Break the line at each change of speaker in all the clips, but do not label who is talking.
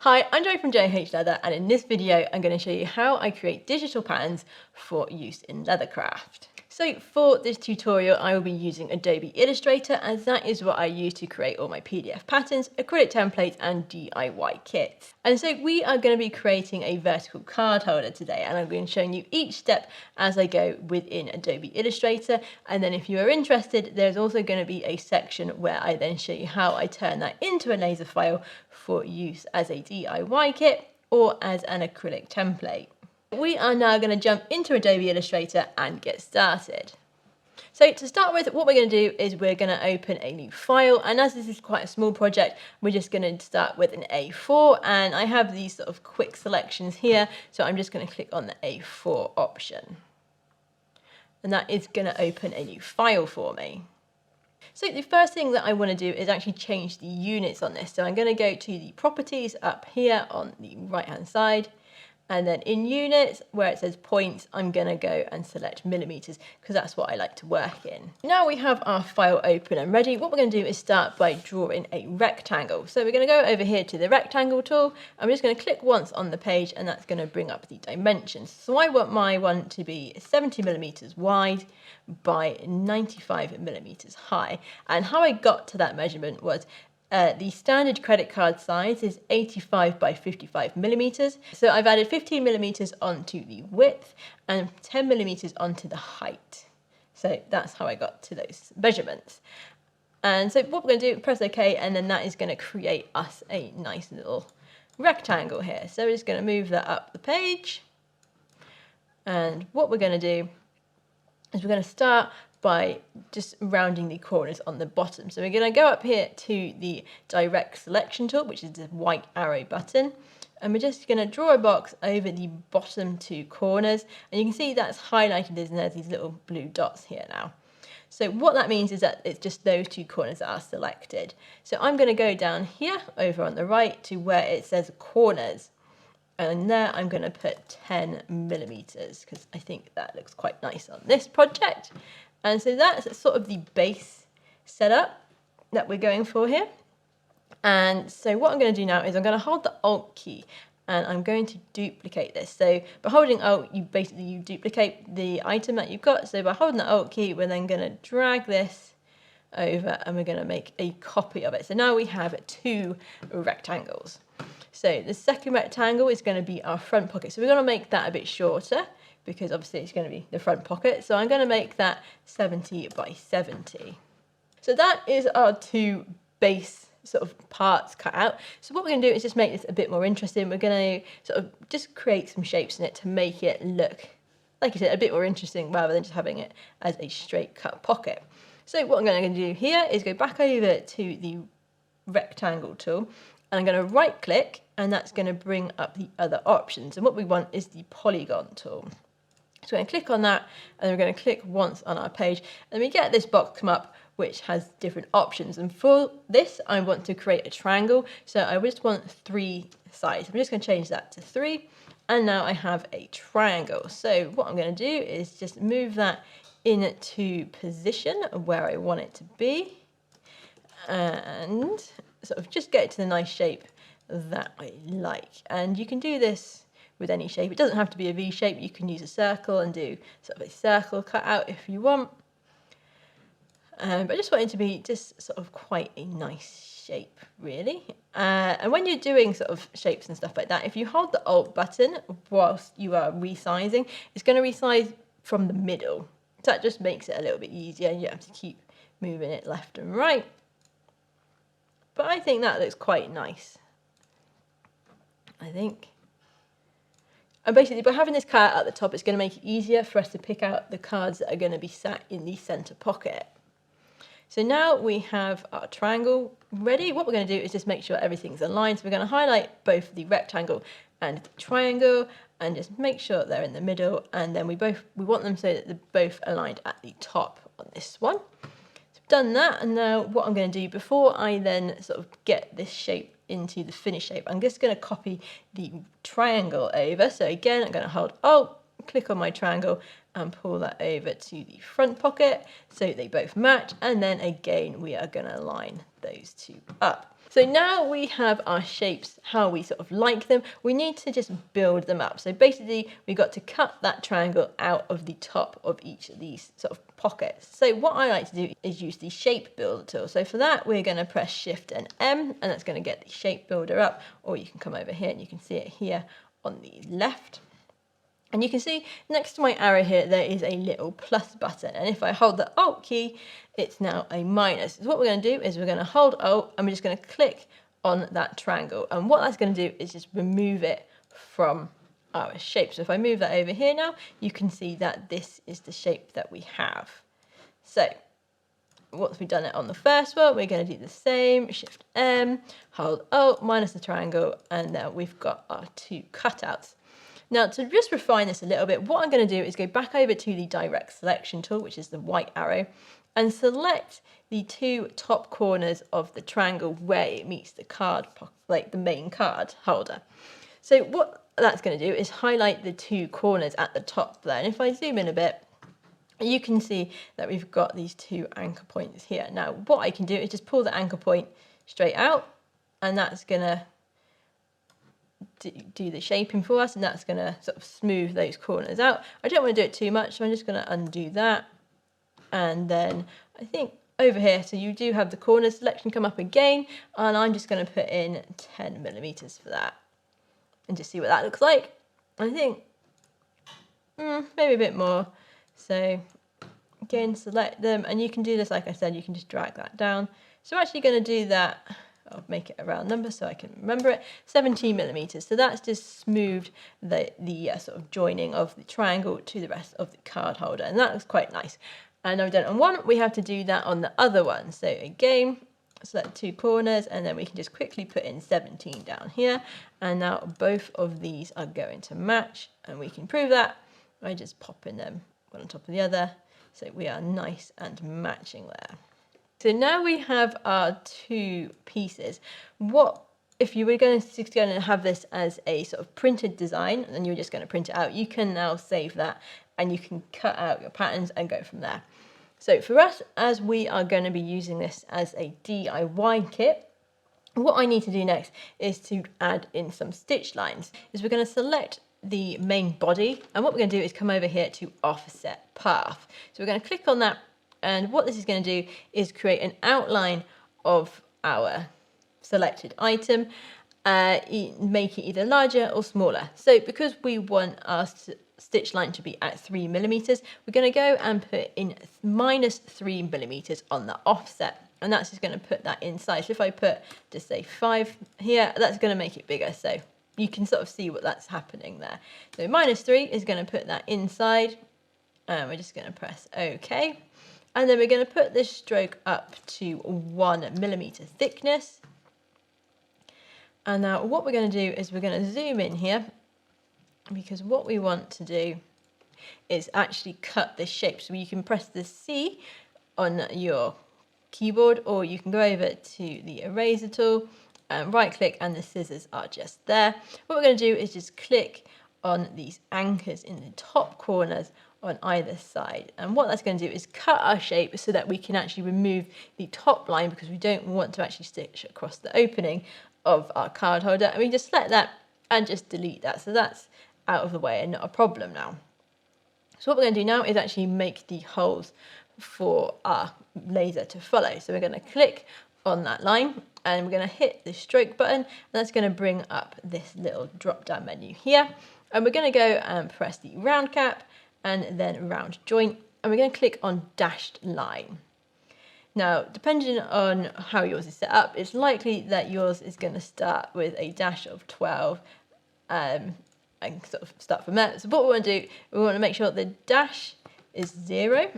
Hi, I'm Joy from J.H.Leather, and in this video I'm going to show you how I create digital patterns for use in leathercraft. So for this tutorial I will be using Adobe Illustrator, as that is what I use to create all my PDF patterns, acrylic templates and DIY kits. And so we are going to be creating a vertical card holder today, and I'm going to be showing you each step as I go within Adobe Illustrator. And then if you are interested, there's also going to be a section where I then show you how I turn that into a laser file for use as a DIY kit or as an acrylic template. We are now going to jump into Adobe Illustrator and get started. So to start with, what we're going to do is we're going to open a new file, and as this is quite a small project, we're just going to start with an A4, and I have these sort of quick selections here, so I'm just going to click on the A4 option. And that is going to open a new file for me. So the first thing that I want to do is actually change the units on this. So I'm going to go to the properties up here on the right hand side, and then in units where it says points, I'm going to go and select millimeters because that's what I like to work in. Now we have our file open and ready. What we're going to do is start by drawing a rectangle. So we're going to go over here to the rectangle tool. I'm just going to click once on the page, and that's going to bring up the dimensions. So I want my one to be 70 millimeters wide by 95 millimeters high. And how I got to that measurement was the standard credit card size is 85 by 55 millimeters. So I've added 15 millimeters onto the width and 10 millimeters onto the height. So that's how I got to those measurements. And so what we're going to do, press OK, and then that is going to create us a nice little rectangle here. So we're just going to move that up the page. And what we're going to do is we're going to start by just rounding the corners on the bottom. So we're going to go up here to the direct selection tool, which is the white arrow button, and we're just going to draw a box over the bottom two corners, and you can see that's highlighted and there's these little blue dots here now. So what that means is that it's just those two corners that are selected. So I'm going to go down here over on the right to where it says corners, and there I'm going to put 10 millimeters because I think that looks quite nice on this project. And so that's sort of the base setup that we're going for here. And so what I'm going to do now is I'm going to hold the Alt key and I'm going to duplicate this. So by holding Alt, you duplicate the item that you've got. So by holding the Alt key, we're then going to drag this over and we're going to make a copy of it. So now we have two rectangles. So the second rectangle is going to be our front pocket. So we're going to make that a bit shorter, because obviously it's going to be the front pocket. So I'm going to make that 70 by 70. So that is our two base sort of parts cut out. So what we're going to do is just make this a bit more interesting. We're going to sort of just create some shapes in it to make it look, like I said, a bit more interesting rather than just having it as a straight cut pocket. So what I'm going to do here is go back over to the rectangle tool, and I'm going to right click, and that's going to bring up the other options. And what we want is the polygon tool. So we're going to click on that, and we're going to click once on our page, and we get this box come up which has different options. And for this, I want to create a triangle, so I just want 3 sides. I'm just going to change that to 3, and now I have a triangle. So what I'm going to do is just move that into position where I want it to be, and sort of just get it to the nice shape that I like. And you can do this with any shape. It doesn't have to be a V shape. You can use a circle and do sort of a circle cut out if you want. But I just want it to be just sort of quite a nice shape, really. And when you're doing sort of shapes and stuff like that, if you hold the Alt button whilst you are resizing, it's going to resize from the middle. So that just makes it a little bit easier. You don't have to keep moving it left and right. But I think that looks quite nice, I think. And basically, by having this card at the top, it's going to make it easier for us to pick out the cards that are going to be sat in the centre pocket. So now we have our triangle ready. What we're going to do is just make sure everything's aligned. So we're going to highlight both the rectangle and the triangle and just make sure they're in the middle. And then we want them so that they're both aligned at the top on this one. So we've done that. And now what I'm going to do before I then sort of get this shape into the finished shape, I'm just going to copy the triangle over. So again, I'm going to hold Alt, click on my triangle and pull that over to the front pocket so they both match, and then again we are going to line those two up. So now we have our shapes, how we sort of like them. We need to just build them up. So basically we've got to cut that triangle out of the top of each of these sort of pockets. So what I like to do is use the shape builder tool. So for that, we're going to press Shift and M, and that's going to get the shape builder up, or you can come over here and you can see it here on the left. And you can see next to my arrow here, there is a little plus button. And if I hold the Alt key, it's now a minus. So what we're going to do is we're going to hold Alt and we're just going to click on that triangle. And what that's going to do is just remove it from our shape. So if I move that over here now, you can see that this is the shape that we have. So once we've done it on the first one, we're going to do the same. Shift M, hold Alt, minus the triangle, and now we've got our two cutouts. Now, to just refine this a little bit, what I'm going to do is go back over to the direct selection tool, which is the white arrow, and select the two top corners of the triangle where it meets the card, like the main card holder. So what that's going to do is highlight the two corners at the top there. And if I zoom in a bit, you can see that we've got these two anchor points here. Now, what I can do is just pull the anchor point straight out, and that's going to do the shaping for us, and that's going to sort of smooth those corners out. I don't want to do it too much, so I'm just going to undo that. And then I think over here, so you do have the corner selection come up again, and I'm just going to put in 10 millimeters for that and just see what that looks like. I think maybe a bit more. So again, select them, and you can do this, like I said, you can just drag that down. So I'm actually going to do that. I'll make it a round number so I can remember it, 17 millimeters. So that's just smoothed the sort of joining of the triangle to the rest of the card holder, and that looks quite nice. And now we've done it on one, we have to do that on the other one. So again, select two corners, and then we can just quickly put in 17 down here. And now both of these are going to match, and we can prove that by just popping them one on top of the other. So we are nice and matching there. So now we have our two pieces. What if you were going to have this as a sort of printed design and you're just going to print it out, you can now save that and you can cut out your patterns and go from there. So for us, as we are going to be using this as a DIY kit, what I need to do next is to add in some stitch lines. We're going to select the main body, and what we're going to do is come over here to offset path. So we're going to click on that, and what this is going to do is create an outline of our selected item, make it either larger or smaller. So because we want our stitch line to be at 3 millimeters, we're going to go and put in -3 millimeters on the offset, and that's just going to put that inside. So if I put just say 5 here, that's going to make it bigger, so you can sort of see what that's happening there. So -3 is going to put that inside, and we're just going to press OK. And then we're going to put this stroke up to 1 millimeter thickness. And now what we're going to do is we're going to zoom in here, because what we want to do is actually cut this shape. So you can press the C on your keyboard, or you can go over to the eraser tool and right click, and the scissors are just there. What we're going to do is just click on these anchors in the top corners on either side, and what that's going to do is cut our shape so that we can actually remove the top line, because we don't want to actually stitch across the opening of our card holder, and we just select that and just delete that, so that's out of the way and not a problem now. So what we're going to do now is actually make the holes for our laser to follow. So we're going to click on that line, and we're going to hit the stroke button, and that's going to bring up this little drop down menu here, and we're going to go and press the round cap and then round joint, and we're going to click on dashed line. Now, depending on how yours is set up, it's likely that yours is going to start with a dash of 12 and sort of start from there. So what we want to do, we want to make sure the dash is 0,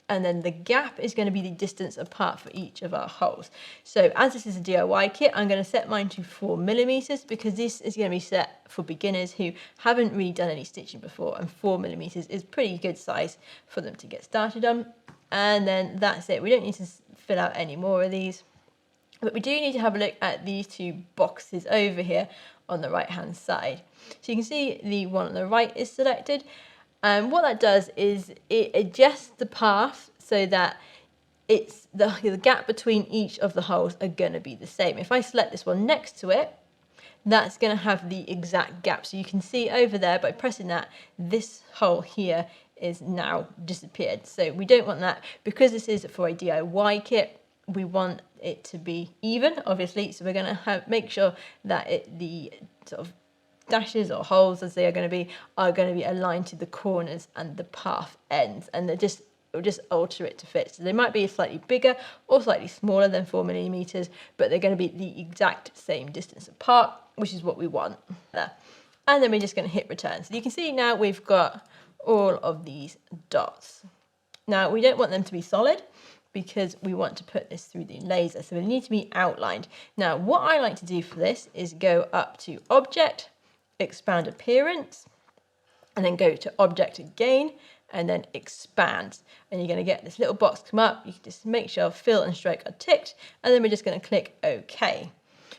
and then the gap is going to be the distance apart for each of our holes. So as this is a DIY kit, I'm going to set mine to 4 millimeters, because this is going to be set for beginners who haven't really done any stitching before, and 4 millimeters is pretty good size for them to get started on. And then that's it. We don't need to fill out any more of these, but we do need to have a look at these two boxes over here on the right hand side. So you can see the one on the right is selected, and what that does is it adjusts the path so that it's the gap between each of the holes are going to be the same. If I select this one next to it, that's going to have the exact gap. So you can see over there by pressing that, this hole here is now disappeared. So we don't want that because this is for a DIY kit. We want it to be even, obviously. So we're going to make sure that the sort of dashes or holes, as they are going to be aligned to the corners and the path ends, and it'll just alter it to fit. So they might be slightly bigger or slightly smaller than 4mm, but they're going to be the exact same distance apart, which is what we want there. And then we're just going to hit return. So you can see now we've got all of these dots. Now we don't want them to be solid because we want to put this through the laser, so they need to be outlined. Now what I like to do for this is go up to Object, Expand Appearance, and then go to Object again, and then Expand. And you're going to get this little box come up. You can just make sure Fill and Stroke are ticked, and then we're just going to click OK.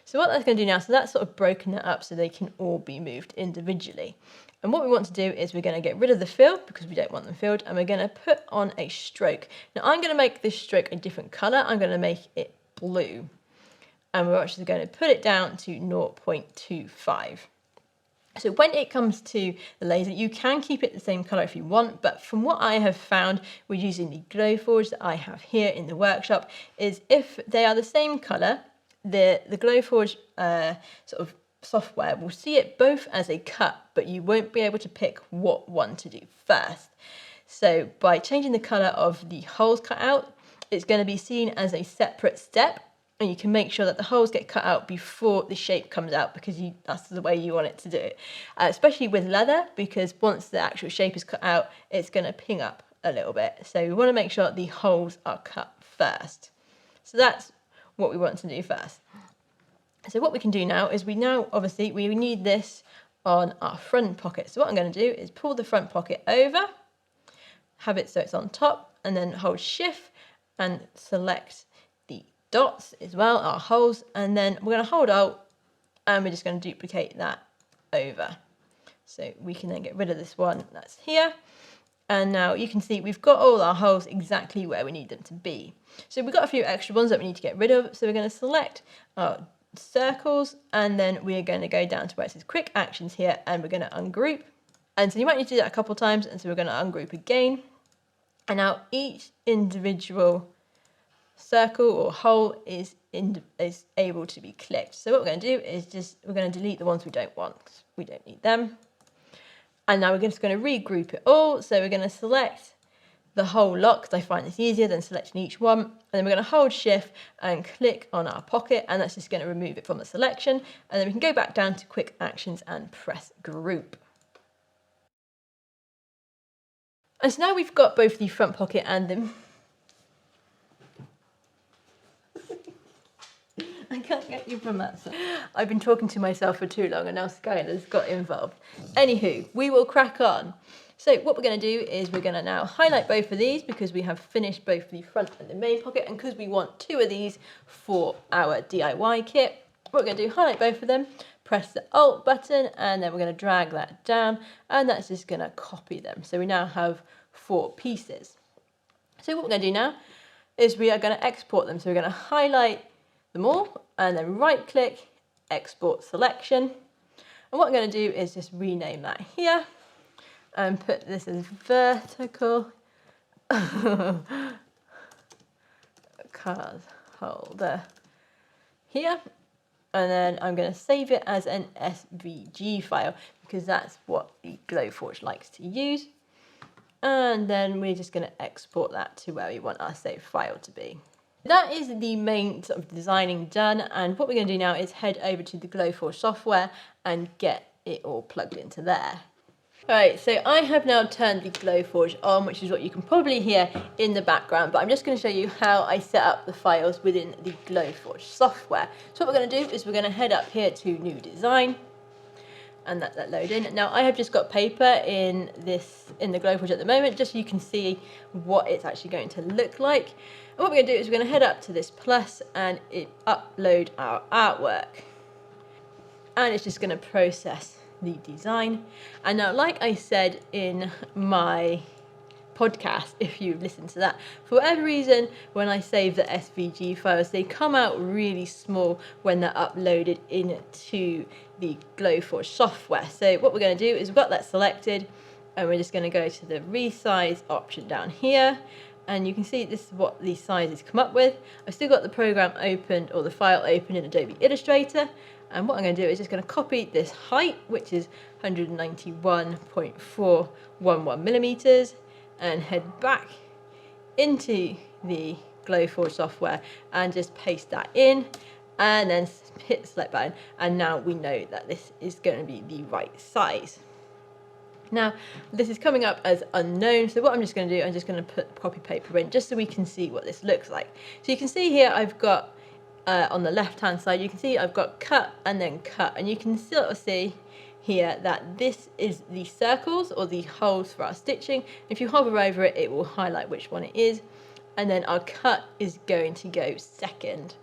So what that's going to do now, so that's sort of broken it up so they can all be moved individually. And what we want to do is we're going to get rid of the fill because we don't want them filled, and we're going to put on a stroke. Now I'm going to make this stroke a different colour. I'm going to make it blue. And we're actually going to put it down to 0.25. So when it comes to the laser, you can keep it the same colour if you want, but from what I have found with using the Glowforge that I have here in the workshop, is if they are the same colour, the Glowforge sort of software will see it both as a cut, but you won't be able to pick what one to do first. So by changing the colour of the holes cut out, it's going to be seen as a separate step, and you can make sure that the holes get cut out before the shape comes out because that's the way you want it to do it. Especially with leather, because once the actual shape is cut out, it's going to ping up a little bit. So we want to make sure the holes are cut first. So that's what we want to do first. So what we can do now is we need this on our front pocket. So what I'm going to do is pull the front pocket over, have it so it's on top, and then hold Shift and select the dots as well, our holes, and then we're going to hold Alt and we're just going to duplicate that over. So we can then get rid of this one that's here. And now you can see we've got all our holes exactly where we need them to be. So we've got a few extra ones that we need to get rid of. So we're going to select our circles, and then we're going to go down to where it says Quick Actions here, and we're going to ungroup. And so you might need to do that a couple of times, and so we're going to ungroup again. And now each individual circle or hole is able to be clicked. So what we're going to do is we're going to delete the ones we don't want because we don't need them. And now we're just going to regroup it all. So we're going to select the whole lot because I find this easier than selecting each one. And then we're going to hold Shift and click on our pocket, and that's just going to remove it from the selection. And then we can go back down to Quick Actions and press Group. And so now we've got both the front pocket and the... I can't get you from that side. I've been talking to myself for too long and now Skylar's got involved. Anywho, we will crack on. So what we're going to do is we're going to now highlight both of these because we have finished both the front and the main pocket, and because we want two of these for our DIY kit, what we're going to do, highlight both of them, press the Alt button, and then we're going to drag that down, and that's just going to copy them. So we now have 4 pieces. So what we're going to do now is we are going to export them. So we're going to highlight them all and then right click, export selection. And what I'm going to do is just rename that here and put this as vertical card holder here. And then I'm going to save it as an SVG file because that's what the Glowforge likes to use. And then we're just going to export that to where we want our save file to be. That is the main sort of designing done, and what we're going to do now is head over to the Glowforge software and get it all plugged into there. Alright, so I have now turned the Glowforge on, which is what you can probably hear in the background, but I'm just going to show you how I set up the files within the Glowforge software. So what we're going to do is we're going to head up here to New Design, and let that load in. Now I have just got paper in the Glowforge at the moment, just so you can see what it's actually going to look like. And what we're going to do is we're going to head up to this plus and upload our artwork. And it's just going to process the design. And now, like I said in my podcast, if you've listened to that. For whatever reason, when I save the SVG files, they come out really small when they're uploaded into the Glowforge software. So what we're going to do is we've got that selected, and we're just going to go to the resize option down here. And you can see this is what these sizes come up with. I've still got the program opened, or the file open in Adobe Illustrator. And what I'm going to do is just going to copy this height, which is 191.411 millimeters, and head back into the Glowforge software and just paste that in, and then hit the select button. And now we know that this is going to be the right size. Now, this is coming up as unknown, so what I'm just going to do, I'm just going to put copy paper in just so we can see what this looks like. So you can see here I've got, on the left hand side, you can see I've got cut and then cut, and you can sort of see here that this is the circles or the holes for our stitching. If you hover over it, it will highlight which one it is, and then our cut is going to go second.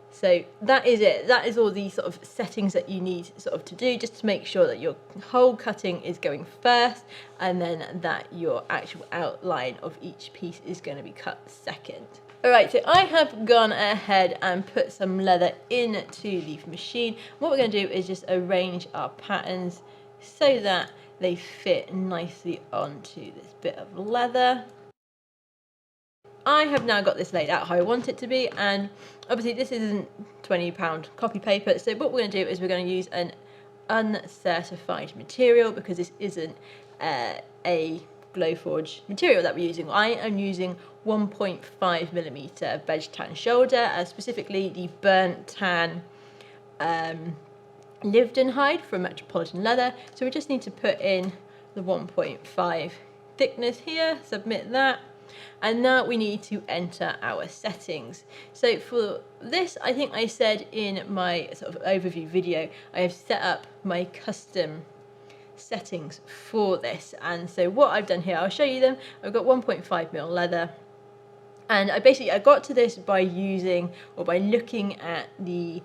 So that is it. That is all the sort of settings that you need sort of to do, just to make sure that your whole cutting is going first, and then that your actual outline of each piece is going to be cut second. Alright, so I have gone ahead and put some leather into the machine. What we're going to do is just arrange our patterns so that they fit nicely onto this bit of leather. I have now got this laid out how I want it to be, and obviously this isn't £20 copy paper, so what we're going to do is we're going to use an uncertified material, because this isn't a Glowforge material that we're using. I am using 1.5mm veg tan shoulder, specifically the burnt tan lived-in hide from Metropolitan Leather. So we just need to put in the 1.5 thickness here, submit that, and now we need to enter our settings. So for this, I think I said in my sort of overview video, I have set up my custom settings for this. And so what I've done here, I'll show you them. I've got 1.5mm leather, and I got to this by using, or by looking at the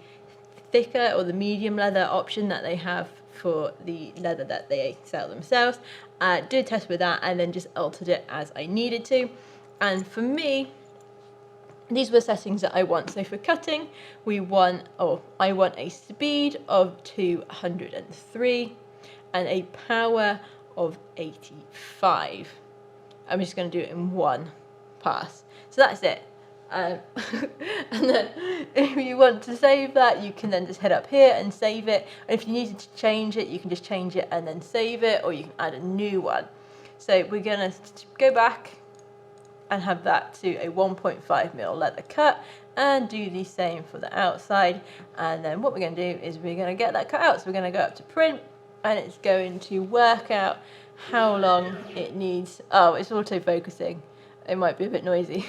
thicker or the medium leather option that they have for the leather that they sell themselves. Did a test with that and then just altered it as I needed to. And for me, these were settings that I want. So for cutting, I want a speed of 203 and a power of 85. I'm just going to do it in one pass. So that's it. And then if you want to save that, you can then just head up here and save it. And if you needed to change it, you can just change it and then save it, or you can add a new one. So we're going to go back and have that to a 1.5mm leather cut, and do the same for the outside. And then what we're going to do is we're going to get that cut out. So we're going to go up to print, and it's going to work out how long it needs. Oh, it's auto focusing. It might be a bit noisy.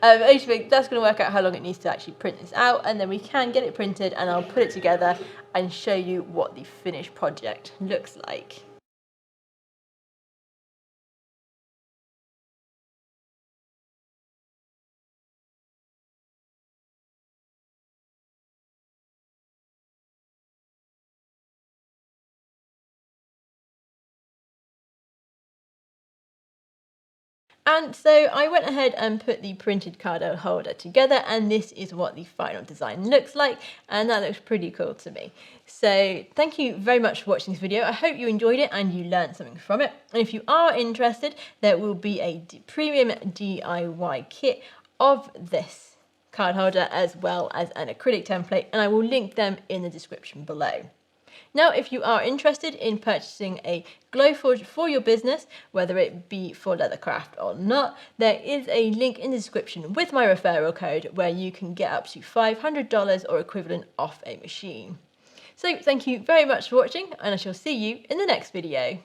Actually, that's going to work out how long it needs to actually print this out, and then we can get it printed, and I'll put it together and show you what the finished project looks like. And so I went ahead and put the printed card holder together, and this is what the final design looks like, and that looks pretty cool to me. So thank you very much for watching this video. I hope you enjoyed it and you learned something from it. And if you are interested, there will be a premium DIY kit of this card holder as well as an acrylic template, and I will link them in the description below. Now, if you are interested in purchasing a Glowforge for your business, whether it be for leathercraft or not, there is a link in the description with my referral code where you can get up to $500 or equivalent off a machine. So thank you very much for watching, and I shall see you in the next video.